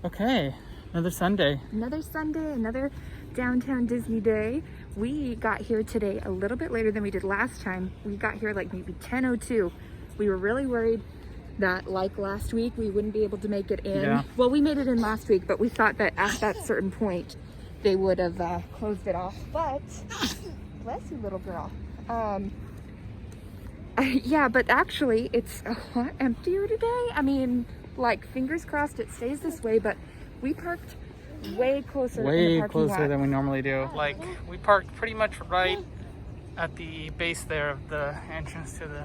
Okay, another Sunday. Another Sunday, another downtown Disney day. We got here today a little bit later than we did last time. We got here like maybe 10:02. We were really worried that like last week we wouldn't be able to make it in. Yeah. Well, we made it in last week, but we thought that at that certain point they would have closed it off. But bless you, little girl. Yeah, but actually it's a lot emptier today. I mean, like, fingers crossed it stays this way, but we parked way closer in the parking lot than we normally do. Like, we parked pretty much right at the base there of the entrance to the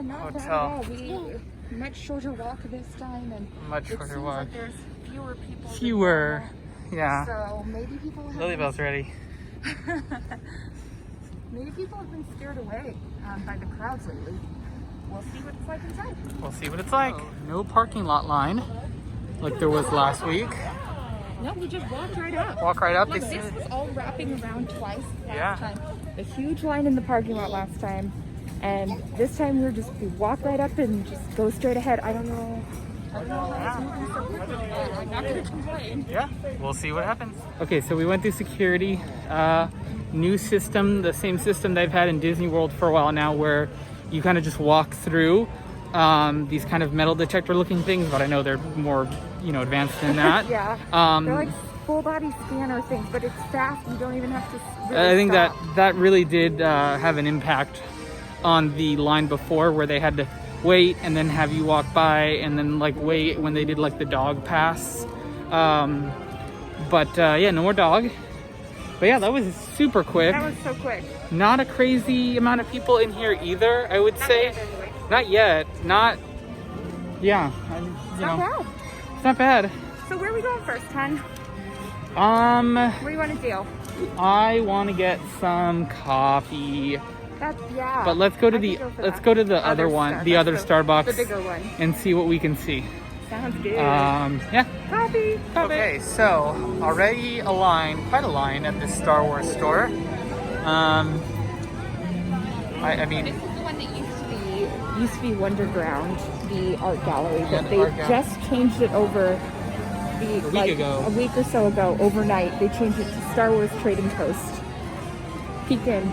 not bad at hotel. all. We much shorter walk this time, and Much it shorter seems walk. like there's fewer people. than Fewer. normal. Yeah. So maybe people have Lilybell's ready. maybe people have been scared away by the crowds lately. We'll see what it's like inside. We'll see what it's like. No parking lot line like there was last week. No, we just walked right up. Walk right up. Like, this was all wrapping around twice last Yeah. time. A huge line in the parking lot last time, and this time we walk right up and just go straight ahead. I don't know how it's moving so quickly, but I'm not going to complain. Yeah, we'll see what happens. Okay, so we went through security. New system, the same system they've had in Disney World for a while now, where you kind of just walk through these kind of metal detector looking things, but I know they're more, advanced than that. Yeah, they're like full body scanner things, but it's fast. You don't even have to really I think stop. that really did have an impact on the line before, where they had to wait and then have you walk by and then like wait when they did like the dog pass. But yeah, no more dog. But yeah, that was super quick. That was so quick. Not a crazy amount of people in here either, I would say. Not yet, anyway. Not yet. Yeah. Not bad. It's not bad. So where are we going first, hon? What do you want to do? I want to get some coffee. Yeah. But let's go to the other one, the other Starbucks, the bigger one. and see what we can see. Sounds good. Yeah. Coffee. Okay, so already quite a line at this Star Wars store. I mean, This is the one that used to be Wonderground, the art gallery, Yeah, but the they art gallery. just changed it over a week or so ago, overnight. They changed it to Star Wars Trading Post. Peek in.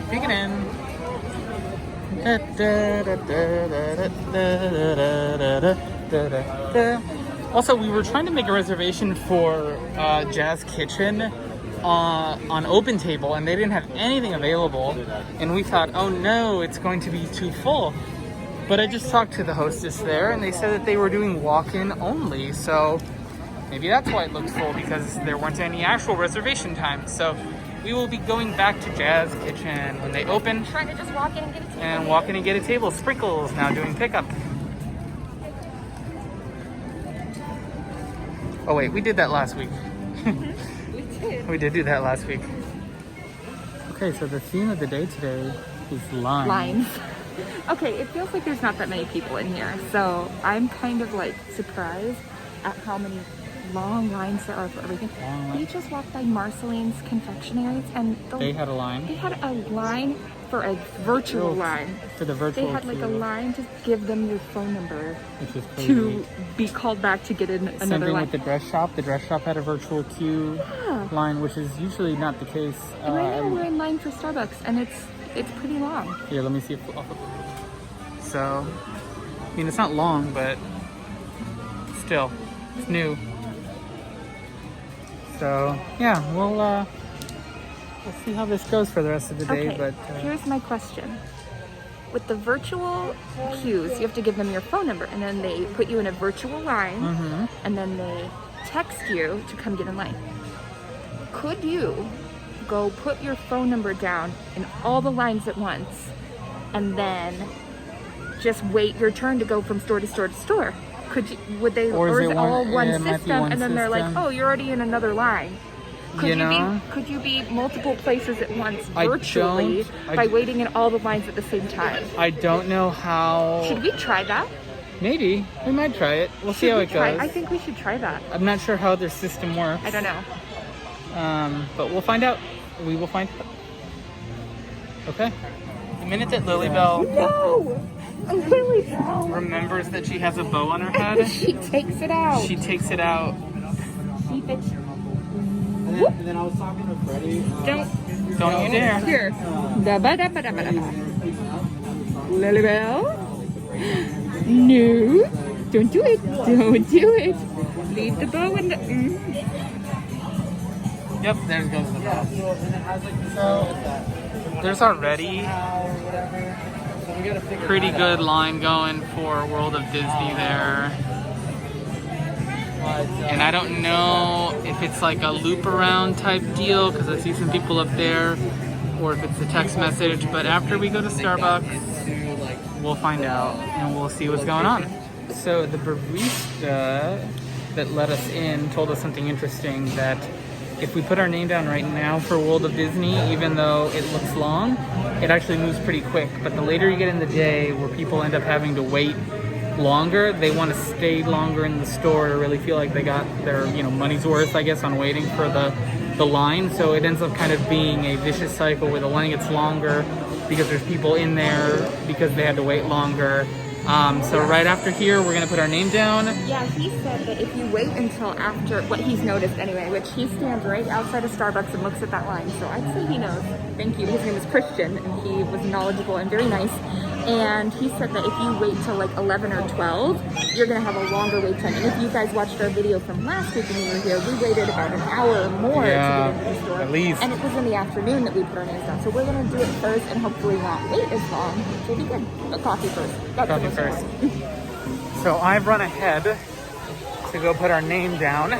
Peeking in. Also, we were trying to make a reservation for Jazz Kitchen on Open Table, and they didn't have anything available. And we thought, oh no, it's going to be too full. But I just talked to the hostess there, and they said that they were doing walk-in only. So maybe that's why it looked full, because there weren't any actual reservation times. So we will be going back to Jazz Kitchen when they open. Trying to just walk in and get a table. And walk in and get a table. Sprinkles now doing pickup. Oh wait, we did that last week. We did. We did do that last week. Okay, so the theme of the day today is lines. Lines. Okay, it feels like there's not that many people in here, so I'm kind of like surprised at how many long lines there are for everything. Long We lines. just walked by Marceline's confectionaries, and They had a line they had a line for a virtual line. for the virtual They had like a queue, line to give them your phone number which was crazy. to be called back to get in Same another thing line. with the dress shop. The dress shop had a virtual queue Yeah. line, which is usually not the case. And right now we're in line for Starbucks, and it's pretty long. Here, let me see if so, I mean, it's not long, but still, it's new. So, yeah, we'll see how this goes for the rest of the day. Okay, But here's my question. With the virtual queues, you have to give them your phone number, and then they put you in a virtual line, and then they text you to come get in line. Could you go put your phone number down in all the lines at once, and then just wait your turn to go from store to store to store? Would they, or is it all one it might be system, one and then they're like, system. oh, you're already in another line? Could you be multiple places at once virtually by waiting in all the lines at the same time? I don't know how. Should we try that? Maybe. We might try it. We'll see how it goes. I think we should try that. I'm not sure how their system works. I don't know. But we'll find out. We will find out. Okay. The minute that Lilybell No! Lily fell. remembers that she has a bow on her head, She takes it out. she takes it out keep it. And then I was talking to Freddie. Don't you dare. Here. Da-ba-da-ba-da-ba-da-ba. Lilybell? No. Don't do it. Don't do it. Leave the bow in the... Yep, there goes the bow. So, there's already pretty good line going for World of Disney there. And I don't know if it's like a loop around type deal because I see some people up there, or if it's a text message, but after we go to Starbucks, we'll find out and we'll see what's going on. So the barista that let us in told us something interesting, that if we put our name down right now for World of Disney, even though it looks long, it actually moves pretty quick. But the later you get in the day where people end up having to wait longer, they want to stay longer in the store to really feel like they got their money's worth, I guess, on waiting for the line. So it ends up kind of being a vicious cycle where the line gets longer because there's people in there because they had to wait longer. So right after here, we're gonna put our name down. Yeah, he said that if you wait until after, what he's noticed anyway, which he stands right outside of Starbucks and looks at that line, so I'd say he knows. Thank you. His name is Christian, and he was knowledgeable and very nice. And he said that if you wait till like 11 or 12, you're gonna have a longer wait time. And if you guys watched our video from last week when we were here, we waited about an hour or more to get into the store. At least. And it was in the afternoon that we put our names down. So we're gonna do it first and hopefully not wait as long. So it'll be good. But coffee first. That's Coffee first. So I've run ahead to go put our name down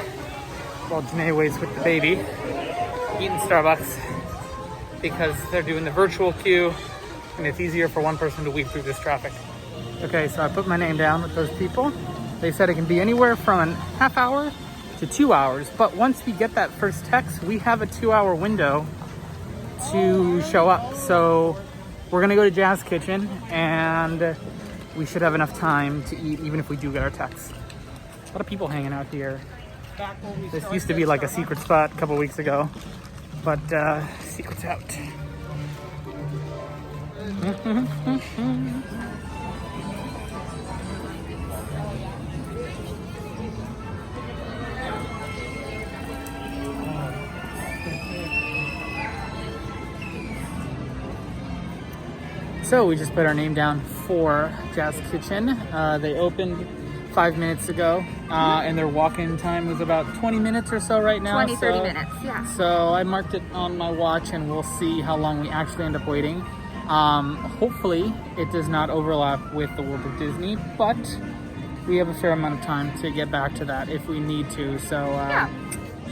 while Janae waits with the baby, eating Starbucks, because they're doing the virtual queue and it's easier for one person to weave through this traffic. Okay, so I put my name down with those people. They said it can be anywhere from a half hour to 2 hours, but once we get that first text, we have a 2-hour window to show up. So we're gonna go to Jazz Kitchen and we should have enough time to eat even if we do get our text. A lot of people hanging out here. This used to be like a secret spot a couple weeks ago, but secret's out. So we just put our name down for Jazz Kitchen. They opened 5 minutes ago, and their walk-in time was about 20 minutes or so right now. 30 minutes, yeah. So I marked it on my watch, and we'll see how long we actually end up waiting. Hopefully it does not overlap with the World of Disney, but we have a fair amount of time to get back to that if we need to. So yeah,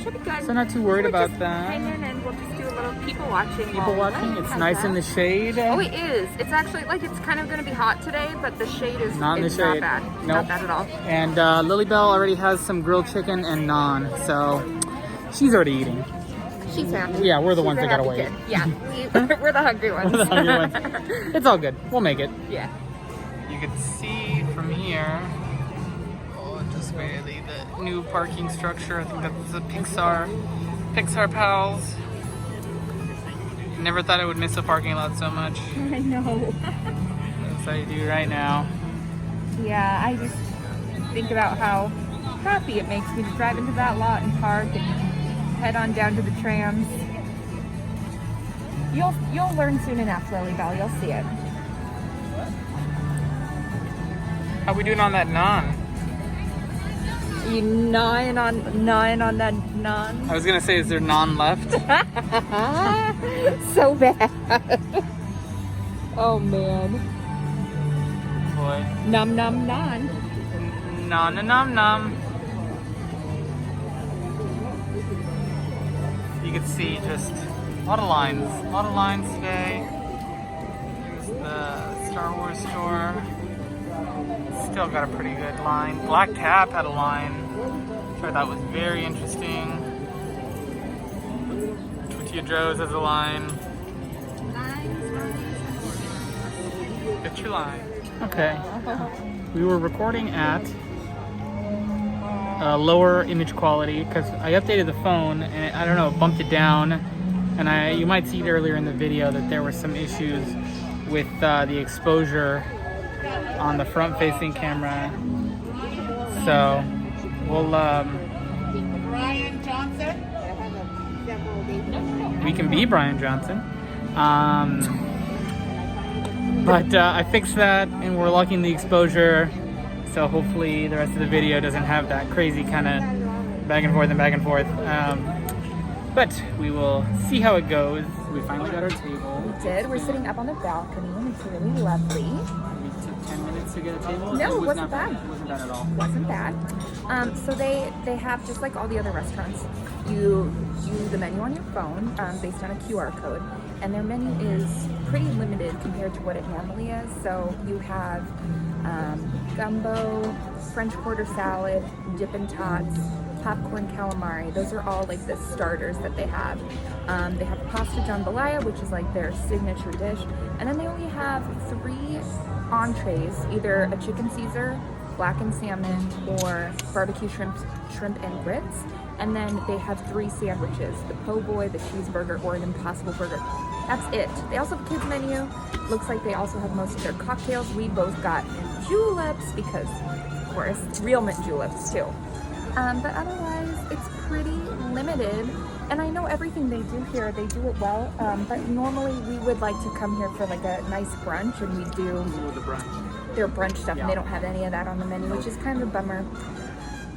should be good. So not too worried about that. Hang in and we'll just do a little people watching. People watching. It's nice in the shade. Oh, it is. It's actually like it's kind of going to be hot today, but the shade is not in the shade. Not bad. Nope. Not bad at all. And Lilybell already has some grilled chicken and naan, so she's already eating. She's happy. Yeah, we're the ones that gotta wait. Kid. Yeah, we're the hungry ones. We're the hungry ones. It's all good. We'll make it. Yeah. You can see from here. Oh, just barely the new parking structure. I think that's the Pixar Pals. Never thought I would miss a parking lot so much. I know. As I do right now. Yeah, I just think about how happy it makes me to drive into that lot and park and head on down to the trams. You'll learn soon enough, Lilybell. You'll see it. How we doing on that naan? You gnawing on that naan? I was gonna say, is there naan left? So bad. Oh man. Boy. Num num naan. Nom nom nom. You can see just a lot of lines today. Here's the Star Wars store. Still got a pretty good line. Black Tap had a line, which I thought was very interesting. Tortilla Joe's has a line. Get your line. Okay. We were recording at lower image quality because I updated the phone and I don't know, bumped it down, and you might see it earlier in the video that there were some issues with the exposure on the front facing camera. So we'll We can be Brian Johnson. But I fixed that and we're locking the exposure. So hopefully the rest of the video doesn't have that crazy kind of back and forth and back and forth. But we will see how it goes. We finally got our table. We did. We're sitting up on the balcony and it's really lovely. We took 10 minutes to get a table. No, it was wasn't not bad. It wasn't bad at all. Wasn't bad. So they have, just like all the other restaurants, you do the menu on your phone based on a QR code, and their menu is pretty limited compared to what it normally is. So you have gumbo, French quarter salad, Dippin' Tots, popcorn calamari. Those are all like the starters that they have. They have pasta jambalaya, which is like their signature dish, and then they only have 3 entrees, either a chicken Caesar, blackened salmon, or barbecue shrimp and grits. And then they have 3 sandwiches, the po' boy, the cheeseburger, or an impossible burger. That's it. They also have a kids menu. Looks like they also have most of their cocktails. We both got juleps because, of course, real mint juleps too. But otherwise, it's pretty limited. And I know everything they do here, they do it well. But normally we would like to come here for like a nice brunch, and we do The brunch. their brunch stuff, and they don't have any of that on the menu, which is kind of a bummer.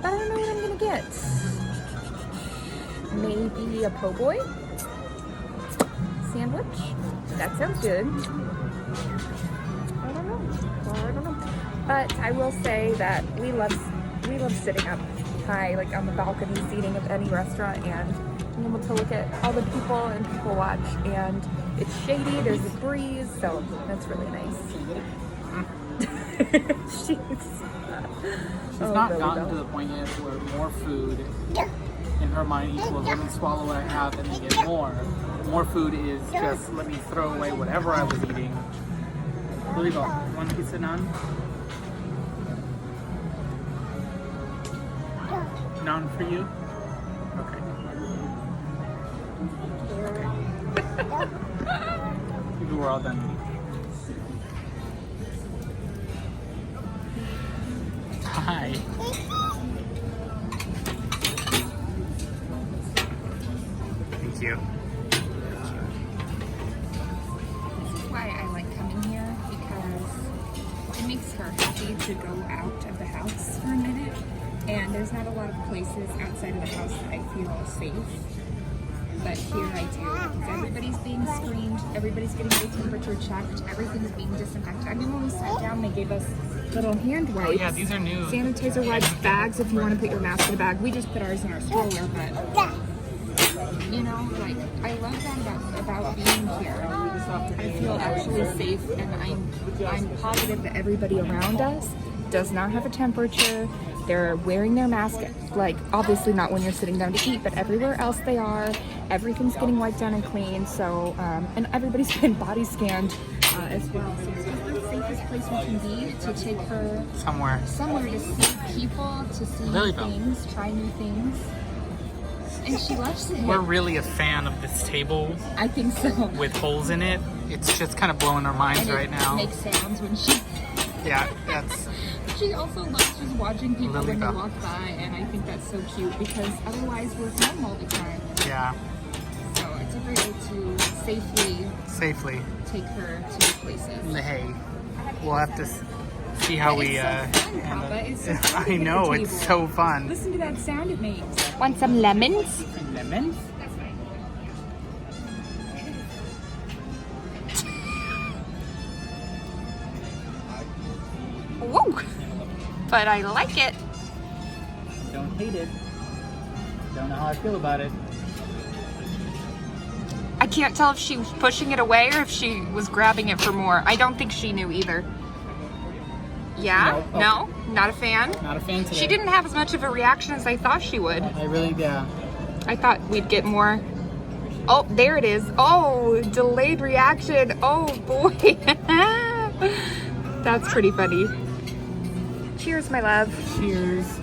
But I don't know what I'm gonna get. Maybe a po' boy sandwich. That sounds good. I don't know. But I will say that we love sitting up high, like on the balcony seating of any restaurant, and being able to look at all the people and people watch. And it's shady. There's a breeze, so that's really nice. She's not really gotten though. to the point yet where more food in her mind equals let me swallow what I have and then get more. More food is just let me throw away whatever I was eating. Really go. One piece of naan? Naan for you? Okay. Maybe we're all done eating. Hi. Thank you. This is why I like coming here, because it makes her happy to go out of the house for a minute. And there's not a lot of places outside of the house that I feel safe. But here I do, because everybody's being screened, everybody's getting their temperature checked, everything's being disinfected. I mean, when we sat down, they gave us little hand wipes. Oh yeah, these are new. Sanitizer wipes, bags if you want to put your mask in a bag. We just put ours in our stroller, but you know, like, I love that about being here. I feel actually safe, and I'm positive that everybody around us does not have a temperature. They're wearing their mask, like, obviously not when you're sitting down to eat, but everywhere else they are. Everything's getting wiped down and clean, so, and everybody's been body scanned as well. So it's just the safest place we can be to take her Somewhere. to see people, to see new things, try new things. And she loves it. We're really a fan of this table I think so. with holes in it. It's just kind of blowing our minds And right now. It makes sounds when she... Yeah, that's... She also loves just watching people when they Lily. walk by, and I think that's so cute, because otherwise we're home all the time. Yeah, So it's a great way to safely. take her to new places. Hey, we'll have to see how we... It's so fun, Papa. It's so fun to I get at know, the it's table. so fun. Listen to that sound it makes. Want some lemons? Lemons? Woo! But I like it. Don't hate it. Don't know how I feel about it. I can't tell if she was pushing it away or if she was grabbing it for more. I don't think she knew either. Yeah? No. No? Not a fan? Not a fan today. She didn't have as much of a reaction as I thought she would. I really, yeah. I thought we'd get more. Oh, there it is. Oh, delayed reaction. Oh, boy. That's pretty funny. Cheers, my love. Cheers.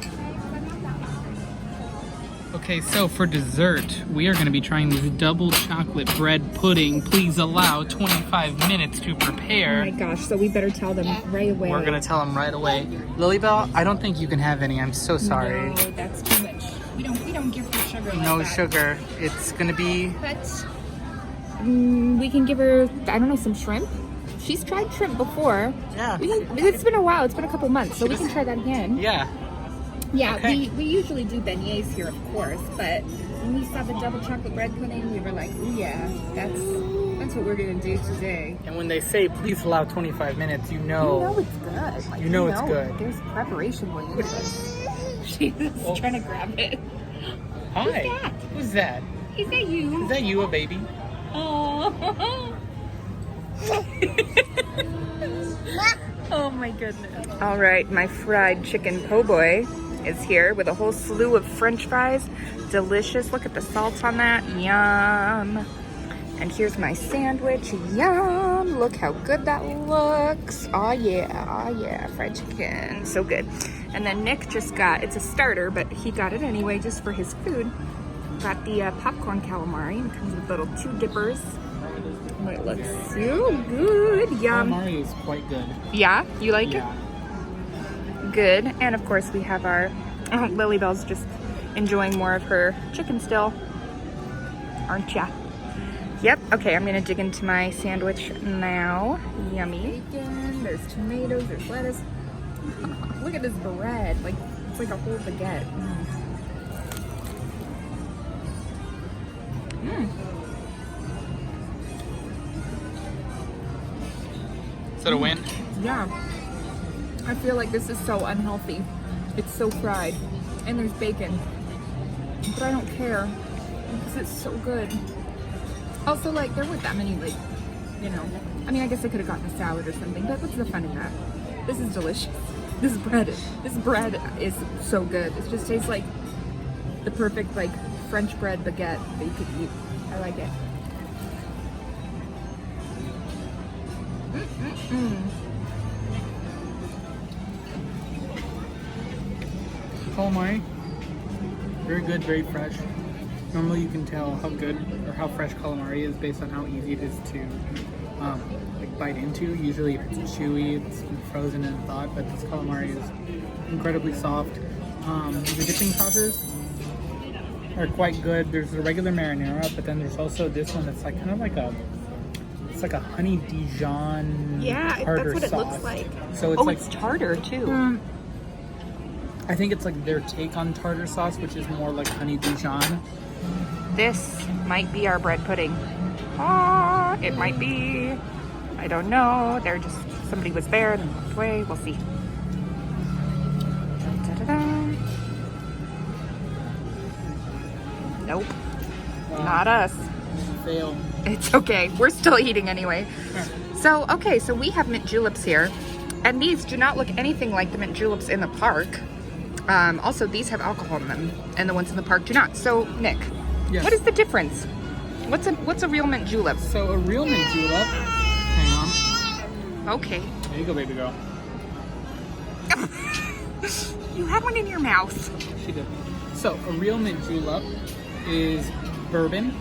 Okay, so for dessert, we are going to be trying this double chocolate bread pudding. Please allow 25 minutes to Oh prepare. my gosh, so we better tell them right away. We're going to tell them right away. Lilybell, I don't think you can have any. I'm so sorry. No, that's too much. We don't give her sugar like No that. sugar. It's gonna be. But we can give her, I don't know, some shrimp. She's tried shrimp before. Yeah. It's been a while. It's been a couple months, so we can try that again. Yeah. Yeah, Okay. we usually do beignets here, of course, but when we saw the double chocolate bread pudding, we were like, ooh yeah, that's what we're gonna do today. And when they say please allow 25 minutes, you know. You know it's good. Like, You know it's good. There's preparation when you do this. She's trying to grab it. Hi. that? Who's that? Is that you? Is that you, a baby? Oh. Oh my goodness. All right, my fried chicken po' boy is here with a whole slew of French fries. Delicious. Look at the salt on that. Yum. And here's my sandwich. Yum. Look how good that looks. Oh yeah, fried chicken. So good. And then Nick just got, it's a starter, but he got it anyway just for his food. Got the popcorn calamari. It comes with little 2 dippers. Oh, it looks so good. Yum. Calamari is quite good. Yeah, you like Yeah. it? Good. And of course we have our Lily Bell's just enjoying more of her chicken still. Aren't ya? Yep. Okay, I'm gonna dig into my sandwich now. Yummy. Bacon, there's tomatoes, there's lettuce. Look at this bread. Like, it's like a whole baguette. Is that a win? Yeah. I feel like this is so unhealthy. It's so fried. And there's bacon. But I don't care. Because it's so good. Also, like, there weren't that many, like, you know. I mean, I guess I could have gotten a salad or something. But what's the fun in that? This is delicious. This bread is so good. It just tastes like the perfect, like, French bread baguette that you could eat. I like it. Calamari. Very good, very fresh. Normally you can tell how good or how fresh calamari is based on how easy it is to like bite into. Usually if it's chewy, it's frozen and thawed, but this calamari is incredibly soft. The dipping sauces are quite good. There's the regular marinara, but then there's also this one that's like kind of like it's like a honey Dijon tartar that's what sauce. it looks like. So it's like it's tartar too. I think it's like their take on tartar sauce, which is more like honey Dijon. This might be our bread pudding. Ah, it might be. I don't know. Somebody was there and then walked away. We'll see. Da-da-da. Nope. Not us. Fail. It's okay. We're still eating anyway. So we have mint juleps here. And these do not look anything like the mint juleps in the park. Also, these have alcohol in them, and the ones in the park do not. So, Nick, Yes. what is the difference? What's a real mint julep? So a real mint julep. Hang on. Okay. There you go, baby girl. You had one in your mouth. She did. So a real mint julep is bourbon,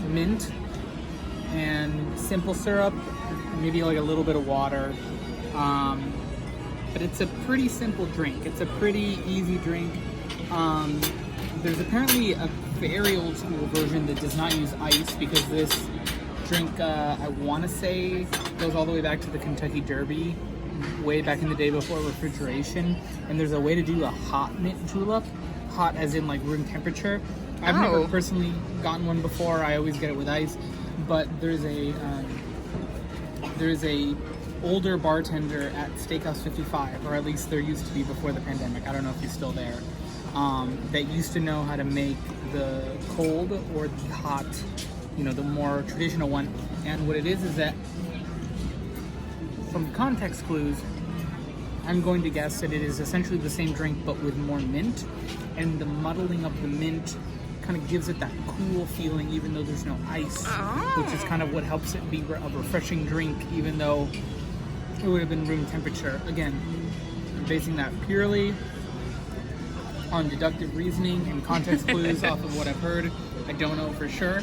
mint, and simple syrup, maybe like a little bit of water. But it's a pretty simple drink. It's a pretty easy drink. There's apparently a very old school version that does not use ice because this drink, I want to say, goes all the way back to the Kentucky Derby, way back in the day before refrigeration. And there's a way to do a hot mint julep, hot as in like room temperature. I've never personally gotten one before. I always get it with ice. But there's a older bartender at Steakhouse 55, or at least there used to be before the pandemic. I don't know if he's still there. That used to know how to make the cold or the hot, the more traditional one. And what it is that from context clues, I'm going to guess that it is essentially the same drink but with more mint, and the muddling of the mint kind of gives it that cool feeling even though there's no ice, which is kind of what helps it be a refreshing drink even though it would have been room temperature. Again, I'm basing that purely on deductive reasoning and context clues off of what I've heard. I don't know for sure,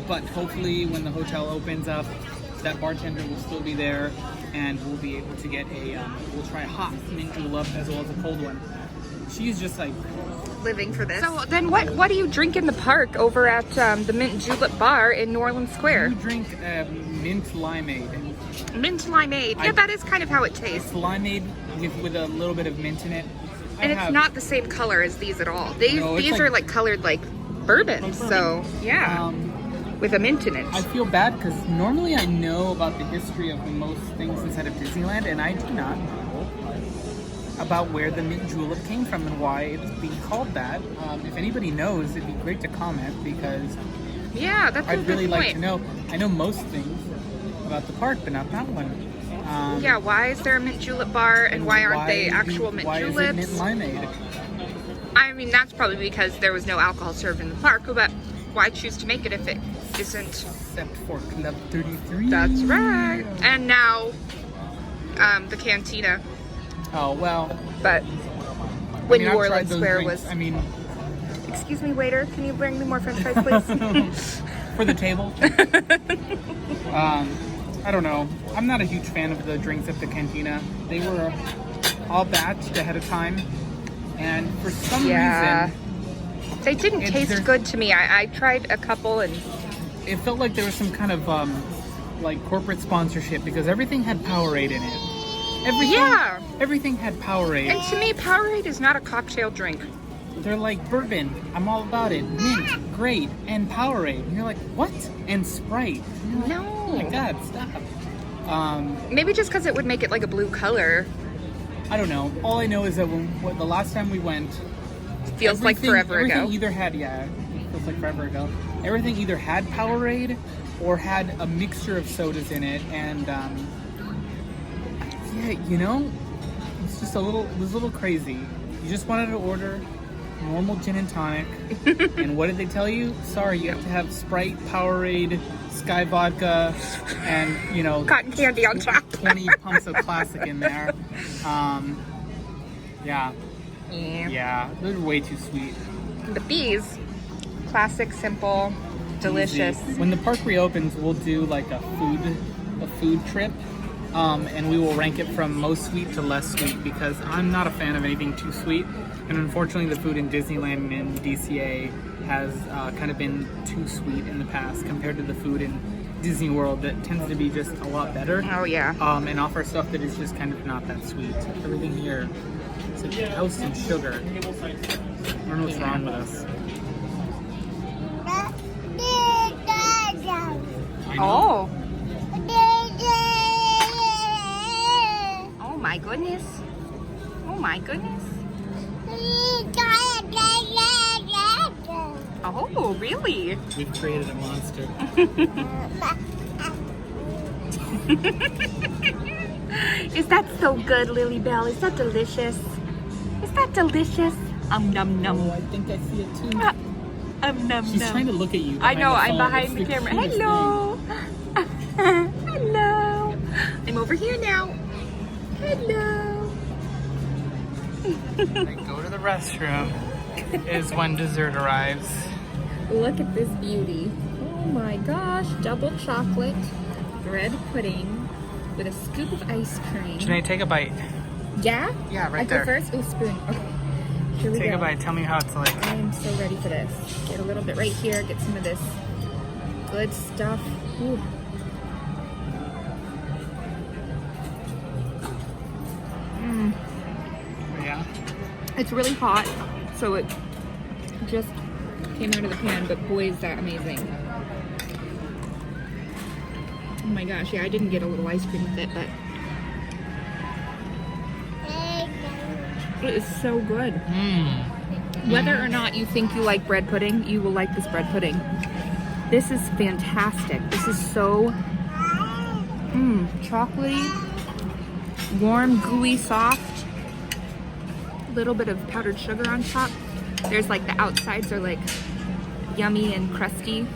but hopefully when the hotel opens up, that bartender will still be there and we'll be able to get we'll try a hot mint julep as well as a cold one. She's just like living for this. So then what do you drink in the park over at the Mint Julep Bar in New Orleans Square? You drink mint limeade. Mint limeade. Yeah, that is kind of how it tastes. It's limeade with a little bit of mint in it. And it's not the same color as these at all. These No, it's these like- are like colored like bourbon. So yeah, with a mint in it. I feel bad because normally I know about the history of most things inside of Disneyland, and I do not know about where the mint julep came from and why it's being called that. If anybody knows, it'd be great to comment because Yeah, that's a I'd good really point. like to know. I know most things about the park, but not that one. Yeah, why is there a mint julep bar and why aren't they actual mint why juleps? Is it mint limeade? I mean, that's probably because there was no alcohol served in the park, but why choose to make it if it isn't? Except for Club 33. That's right. And now, the cantina. Oh well. But when New Orleans Square was. I mean, Excuse me, waiter, can you bring me more french fries, please? for the table. I don't know. I'm not a huge fan of the drinks at the cantina. They were all batched ahead of time, and for some Yeah. reason, They didn't taste there's- good to me. I tried a couple and it felt like there was some kind of like corporate sponsorship because everything had Powerade in it. Yeah. Everything had Powerade. And to me, Powerade is not a cocktail drink. They're like, bourbon, I'm all about it. Mint, great. And Powerade. And you're like, what? And Sprite. And you're like, No. oh my God, stop. Maybe just because it would make it like a blue color. I don't know. All I know is that the last time we went, Feels like forever ago. Everything either had, it feels like forever ago. Everything either had Powerade or had a mixture of sodas in it. And, yeah, you know, it's just it was a little crazy. You just wanted to order normal gin and tonic. And what did they tell you? Sorry, you have to have Sprite, Powerade, Sky Vodka, and, you know, Cotton candy on top. 20 pumps of classic in there. Yeah. Yeah, they're way too sweet. But these, classic, simple, delicious. Easy. When the park reopens, we'll do like a food trip. And we will rank it from most sweet to less sweet because I'm not a fan of anything too sweet. And unfortunately, the food in Disneyland and DCA has kind of been too sweet in the past compared to the food in Disney World that tends to be just a lot better. Oh yeah. And offer stuff that is just kind of not that sweet. Everything here is like toast and sugar. I don't know what's wrong with us. I know. Oh. Oh my goodness. Oh my goodness. Oh, really? We've created a monster. Is that so good, Lily Bell? Is that delicious? Is that delicious? Num num. Oh, I think I see it too. Num She's num. trying to look at you. I know, I'm behind behind the It's camera. cutest Hello. Hello. I'm over here now. Hello. thing. Like, go to the restroom is when dessert arrives. Look at this beauty. Oh my gosh. Double chocolate bread pudding with a scoop of ice cream. Janae, take a bite. Yeah? Yeah, right I there. go first? Oh, spoon. Okay. Here we Take go. a bite. Tell me how it's like. I am so ready for this. Get a little bit right here. Get some of this good stuff. Ooh. Yeah. It's really hot, so it just came out of the pan, but boy, is that amazing. Oh my gosh, yeah, I didn't get a little ice cream with it, but it is so good. Whether or not you think you like bread pudding, you will like this bread pudding. This is fantastic. This is so chocolatey, warm, gooey, soft. A little bit of powdered sugar on top. There's like the outsides are like yummy and crusty, and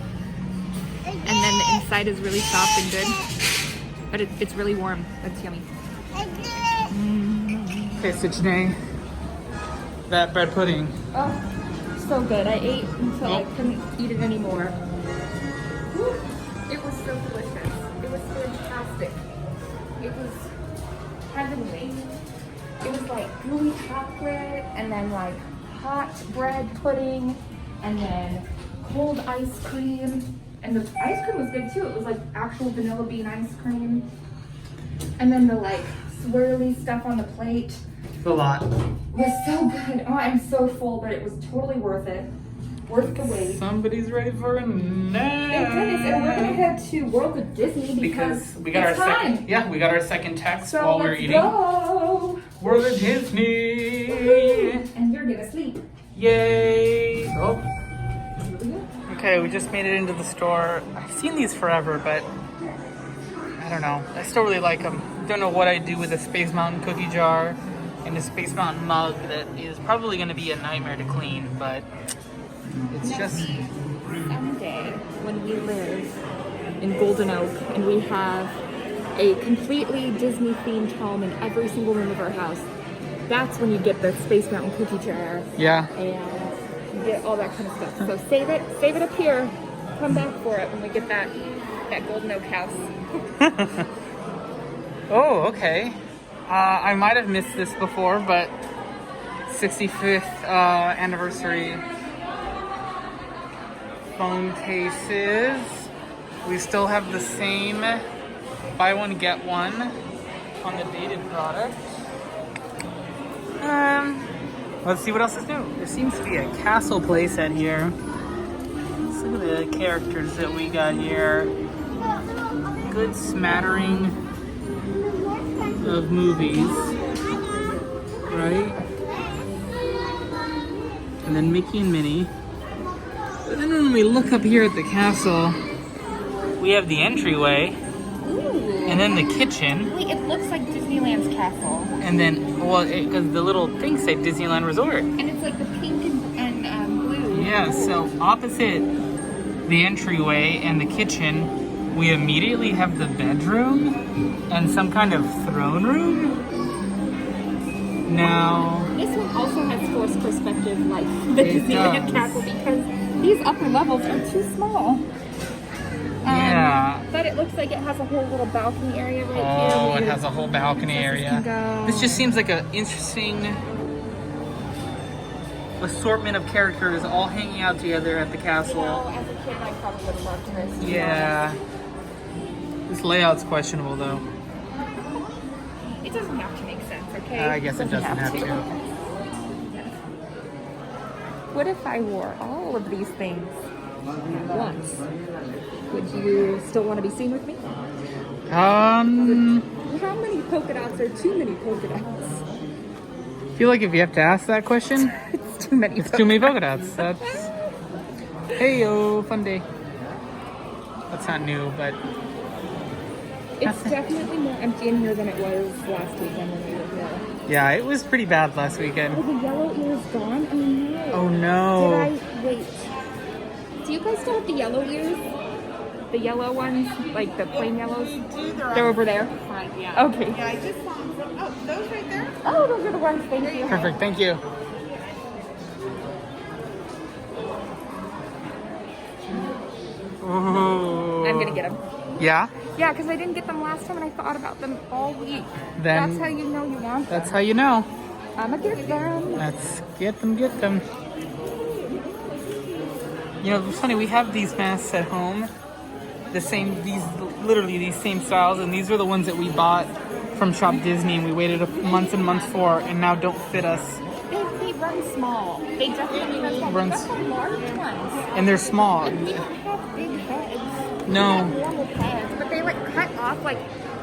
then the inside is really soft and good. But it's really warm. That's yummy. Okay, so Janae, that bread pudding. Oh, so good. I ate until I couldn't eat it anymore. Whew. It was so delicious. It was fantastic. It was heavenly. It was like gooey chocolate and then like hot bread pudding, and then cold ice cream. And the ice cream was good too. It was like actual vanilla bean ice cream. And then the like swirly stuff on the plate It's a lot. was so good. Oh, I'm so full, but it was totally worth it. Worth the wait. Somebody's ready for a nap. Thank goodness, and we're gonna head to World of Disney Because we got our it's time. second. Yeah, we got our second text So while we were let's eating. go. World of Disney. And you're gonna sleep. Yay! Oh. Okay, we just made it into the store. I've seen these forever, but I don't know. I still really like them. Don't know what I'd do with a Space Mountain cookie jar and a Space Mountain mug that is probably going to be a nightmare to clean, but it's just... Someday, when we live in Golden Oak and we have a completely Disney-themed home in every single room of our house, that's when you get the Space Mountain cookie jar. Yeah. And you get all that kind of stuff. So save it up here. Come back for it when we get that Golden Oak house. Oh, okay. I might have missed this before, but 65th anniversary phone cases. We still have the same buy one, get one on the dated product. Let's see what else is new. There seems to be a castle playset here. Let's look at the characters that we got here. Good smattering of movies, right? And then Mickey and Minnie. But then when we look up here at the castle, we have the entryway, and then the kitchen. Wait, it looks like Disneyland's castle. And then, well, because the little things say Disneyland Resort. And it's like the pink and blue. Yeah, so opposite the entryway and the kitchen, we immediately have the bedroom and some kind of throne room. Now, This one also has forced perspective like the It Disneyland does. castle because these upper levels are too small. Yeah. But it looks like it has a whole little balcony area right here. Oh, where it has a whole balcony princesses area. can go. This just seems like an interesting assortment of characters all hanging out together at the You castle. know, as a kid, I probably would have loved this. to be Yeah. This layout's questionable though. honest. It doesn't have to make sense, okay? I guess it doesn't have to. What if I wore all of these things at once? Would you still want to be seen with me? How many polka dots are too many polka dots? I feel like if you have to ask that question, It's too many. it's too many polka dots. That's... Hey yo, fun day. That's not new, but It's definitely more empty in here than it was last weekend when we were here. yeah, it was pretty bad last Oh, weekend. the yellow ear is gone? Oh no. Oh no. Did I wait? Do you guys still have the yellow ears? The yellow ones, like the plain yellows? They're over there. Front, yeah. Okay. Yeah, I just saw them. Oh, those right there? Oh, those are the ones. Thank you. Perfect, thank you. Oh. I'm gonna get them. Yeah? Yeah, because I didn't get them last time and I thought about them all week. Then- That's how you know you want them. That's how you know. I'm gonna get them. Let's get them, get them. You know, it's funny, we have these masks at home. Literally these same styles, and these are the ones that we bought from Shop Disney and we waited months and months for and now don't fit us. They run small. They definitely run small. Runs- That's the large ones. And they're small. They don't have big heads. They No. have normal heads, but they like cut off. Like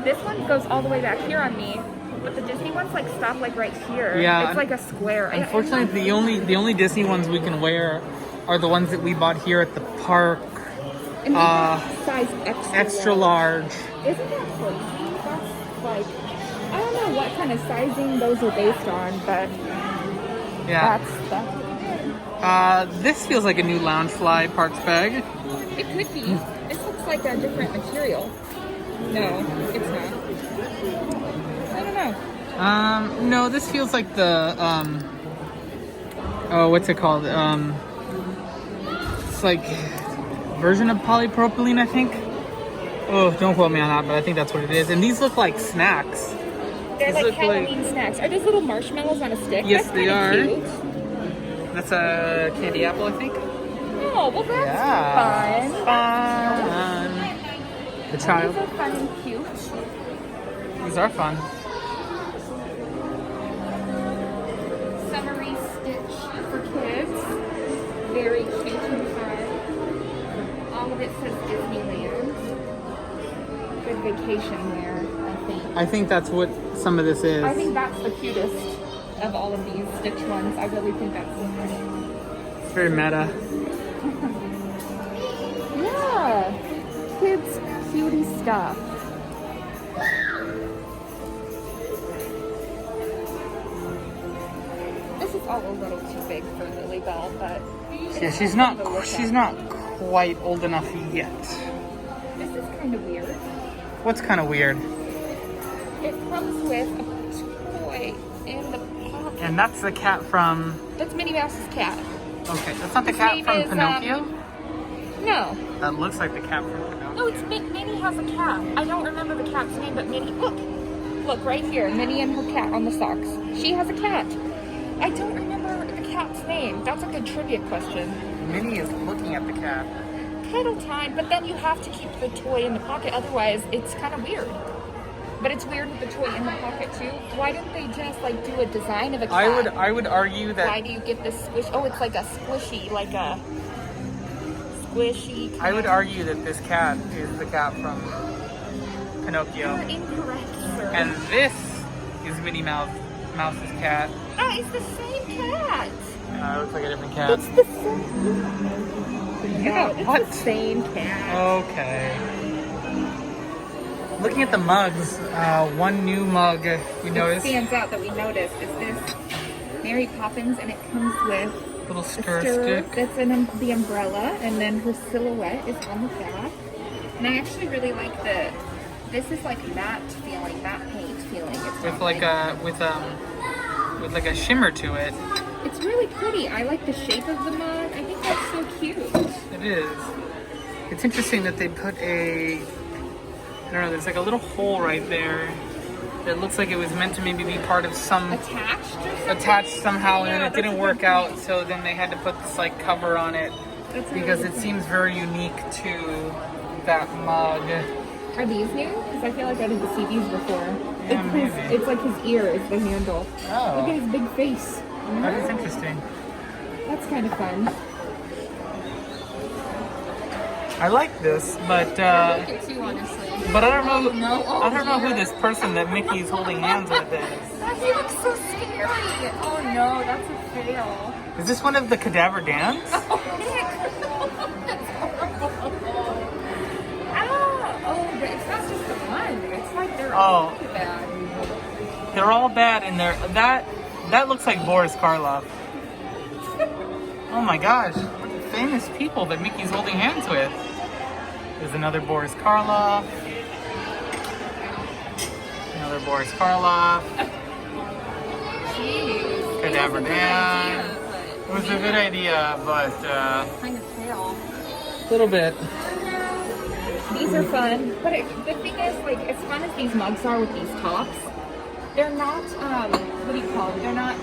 this one goes all the way back here on me, but the Disney ones like stop like right here. Yeah, it's like a square. Unfortunately, the only Disney ones we can wear are the ones that we bought here at the park. And they have size Extra large. Isn't that crazy? That's like I don't know what kind of sizing those are based on, but Yeah. that's This feels like a new Loungefly Parks bag. it could be. This looks like a different material. No, it's not. I don't know. No, this feels like the, oh, what's it called? It's like version of polypropylene, I think. Oh, don't quote me on that, but I think that's what it is. And these look like snacks. They're These like look Halloween snacks. Are those little marshmallows on a stick? Yes, That's they kinda are. Cute. That's a candy apple, I think. Oh, well that's Yeah. fun. Fun. The These child. are fun and cute. These are fun. Summery stitch for kids. Very cute and fun. All of it says Disneyland. Good vacation wear, I think. I think that's what some of this is. I think that's the cutest of all of these stitch ones. I really think that's so pretty. It's very meta. Yeah, kids cutie stuff. This is all a little too big for Lily Bell, but Yeah, she's not quite old enough yet. this is kind of weird. What's kind of weird? It comes with a toy in the pocket. And that's the cat from. That's Minnie Mouse's cat. Okay, that's not the His cat name from is, Pinocchio. No, That looks like the cat from Pinocchio. no, it's Minnie has a cat. I don't remember the cat's name, but Minnie. Look right here. Minnie and her cat on the socks. She has a cat. I don't remember the cat's name. That's a good trivia question. Minnie is looking at the cat. Cuddle time, but then you have to keep the toy in the pocket. Otherwise, it's kind of weird. But it's weird with the toy in the pocket too. Why didn't they just like do a design of a cat? I would argue that. Why do you get this squish? Oh, it's like a squishy, like a squishy. I would argue that this cat is the cat from Pinocchio, You're incorrect, sir. and this is Minnie Mouse's cat. That is the same cat. It looks like a different cat. It's the same. Yeah, It's what? the same cat. Okay. Looking at the mugs, one new mug we What noticed. stands out that we noticed is this Mary Poppins, and it comes with Little a stir stirrer stick. that's in the umbrella, and then her silhouette is on the back. And I actually really like this is like matte paint feeling. It's With not like a with like a shimmer to it. It's really pretty. I like the shape of the mug. I think that's so cute. It is. It's interesting that they put I don't know, there's like a little hole right there that looks like it was meant to maybe be part of some Attached or something? attached somehow, and Yeah, then it that's didn't a work good out, point. so then they had to put this like cover on it That's a because really it good seems very unique to that mug. Are these new? Because I feel like I didn't see these before. Yeah, maybe. It's like his ear is the handle. Oh. Look at his big face. That is interesting. That's kind of fun. I like this, but I like it too, honestly. but I don't know. no. Oh, I don't know who dear. this person that Mickey's holding hands with is. He looks so scary. Oh no, that's a fail. Is this one of the cadaver dance? Oh, Nick. That's horrible. Ah, oh, but it's not just the one. It's like they're all Oh. bad. They're all bad, and that looks like Boris Karloff. Oh my gosh, famous people that Mickey's holding hands with. There's another Boris Karloff. Another Boris Karloff. Jeez. Cadaver Dan. It was a good idea, but Kind of fail. a little bit. These are fun, but the thing is, like, as fun as these mugs are with these tops, they're not, what do you call them? They're not,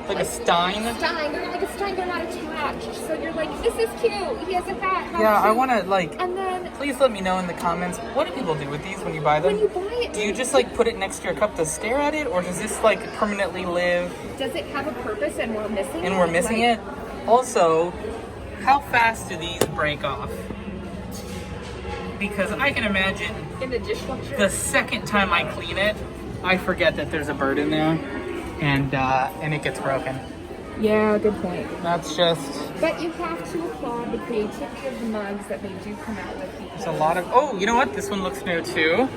Like a Stein. Stein. They're not like a Stein. They're not attached. So you're like, this is cute. He has a hat. How Yeah, I cute. want to like. And then Please let me know in the comments, what do people do with these when you buy them? when you buy it, Do you just like put it next to your cup to stare at it, or does this like permanently live does it have a purpose and we're missing it? and we're missing Like, it? Also, how fast do these break off? Because I can imagine in the dishwasher? the second time I clean it, I forget that there's a bird in there, and it gets broken. Yeah, good point. That's just. But you have to applaud the creativity of the mugs that they do come out with. There's a lot of. Oh, you know what? This one looks new too.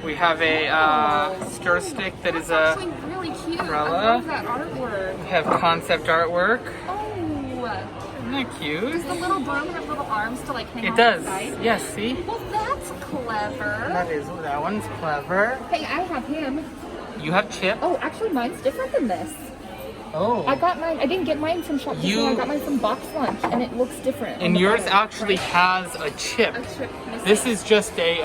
We have a stir stick that is a. Actually, really cute. umbrella. I love that artwork. We have concept artwork. Oh, Isn't that cute? does the little broom have little arms to like hang It on does. the side? Yes. See. Well, that's clever. That one's clever. Hey, I have him. You have Chip. Oh, actually, mine's different than this. Oh. I got mine. I didn't get mine from Shop Disney. I got mine from Box Lunch, and it looks different. on And the yours bottle. actually has a chip. A chip missing. This is just a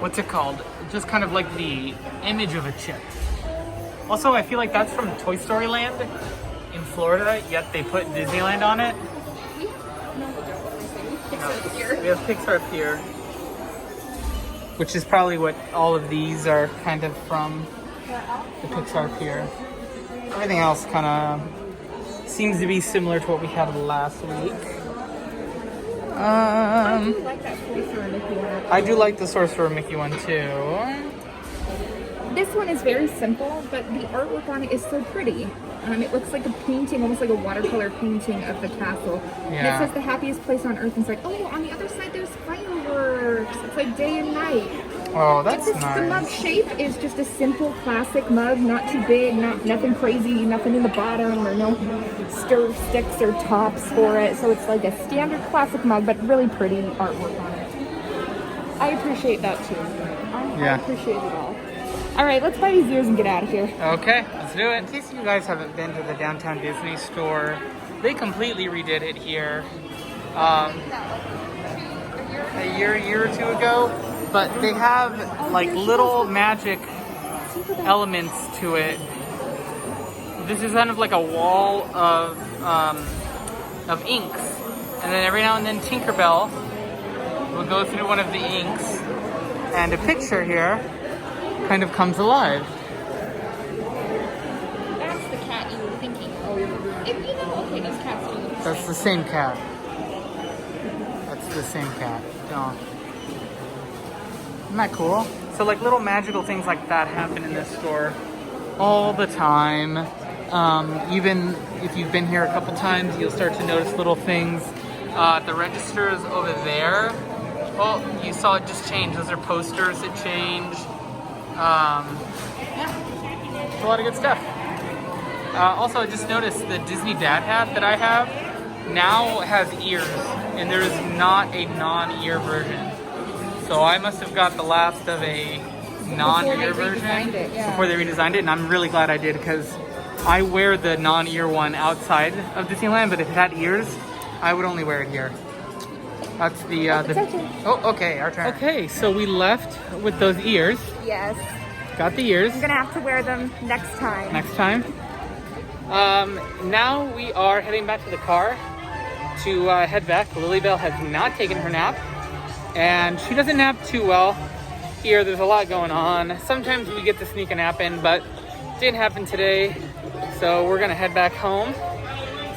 what's it called? Just kind of like the image of a chip. Also, I feel like that's from Toy Story Land in Florida, yet they put Disneyland on it. We have Pixar Pier, which is probably what all of these are kind of from, the Pixar Pier. Everything else kind of seems to be similar to what we had last week. I do like the Sorcerer Mickey one too. This one is very simple, but the artwork on it is so pretty. It looks like a painting, almost like a watercolor painting of the castle. And it Yeah. says the happiest place on earth. And it's like, oh, on the other side there's fireworks. It's like day and night. Oh, that's The mug nice. shape is just a simple classic mug, not too big, nothing crazy, nothing in the bottom, or no stir sticks or tops for it. So it's like a standard classic mug, but really pretty artwork on it. I appreciate that too. I Yeah. appreciate it all. All right, let's buy these ears and get out of here. Okay, let's do it. In case you guys haven't been to the downtown Disney store, they completely redid it here a year or two ago. But they have like little magic elements to it. This is kind of like a wall of inks, and then every now and then Tinkerbell will go through one of the inks, and a picture here kind of comes alive. That's the cat you were thinking. Oh, okay, those cats do. That's the same cat. That's the same cat. Oh. Isn't that cool? So like little magical things like that happen in this store all the time. Even if you've been here a couple times, you'll start to notice little things. The registers over there. Oh, you saw it just change. Those are posters that change. Yeah, it's a lot of good stuff. Also, I just noticed the Disney Dad hat that I have now has ears, and there is not a non-ear version. So I must have got the last of a non-ear version before they redesigned it, and I'm really glad I did because I wear the non-ear one outside of Disneyland, but if it had ears, I would only wear it here. That's the oh, okay, our turn. Okay, so we left with those ears. Yes. Got the ears. I'm gonna have to wear them next time. Next time. Now we are heading back to the car to head back. Lilybell has not taken her nap, and she doesn't nap too well here. There's a lot going on. Sometimes we get to sneak a nap in, but it didn't happen today. So we're gonna head back home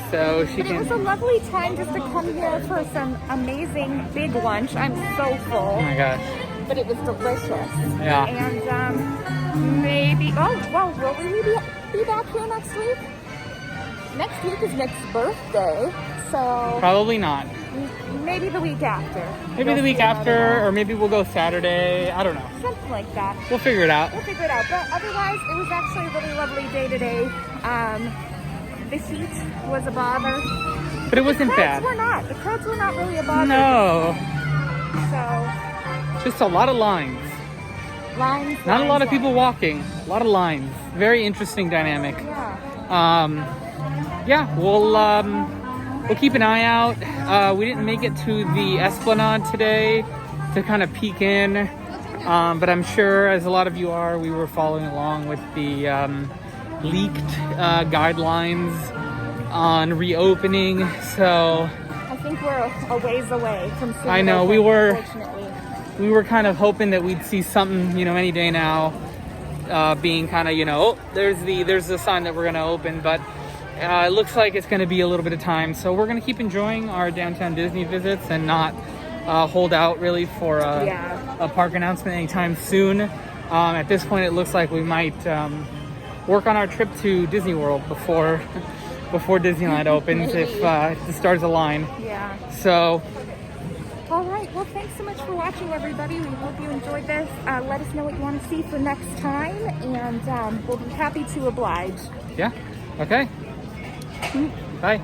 so she But it was a can. lovely time just to come here for some amazing big lunch. I'm so full, Oh my gosh. but it was delicious. Yeah. And maybe, will we be back here next week? Next week is Nick's birthday, so Probably not. maybe the week after. Maybe the week after, or maybe we'll go Saturday. I don't know. Something like that. We'll figure it out. We'll figure it out. But otherwise, it was actually a really lovely day today. The heat was a bother. But it wasn't bad. The crowds were not really a bother. No. So, Just a lot of lines. lines. Not a lot of lines. people walking. A lot of lines. Very interesting dynamic. Yeah. Yeah, we'll keep an eye out. We didn't make it to the Esplanade today to kind of peek in, but I'm sure, as a lot of you are, we were following along with the leaked guidelines on reopening. So I think we're a ways away from seeing I know, it we open, were- unfortunately. we were kind of hoping that we'd see something, any day now, being kind of, oh, there's the sign that we're going to open, but it looks like it's going to be a little bit of time. So we're going to keep enjoying our downtown Disney visits and not hold out really for a park announcement anytime soon. At this point, it looks like we might work on our trip to Disney World before Disneyland opens if the stars align. Yeah. So All right. Well, thanks so much for watching, everybody. We hope you enjoyed this. Let us know what you want to see for next time, and we'll be happy to oblige. yeah, okay. Bye.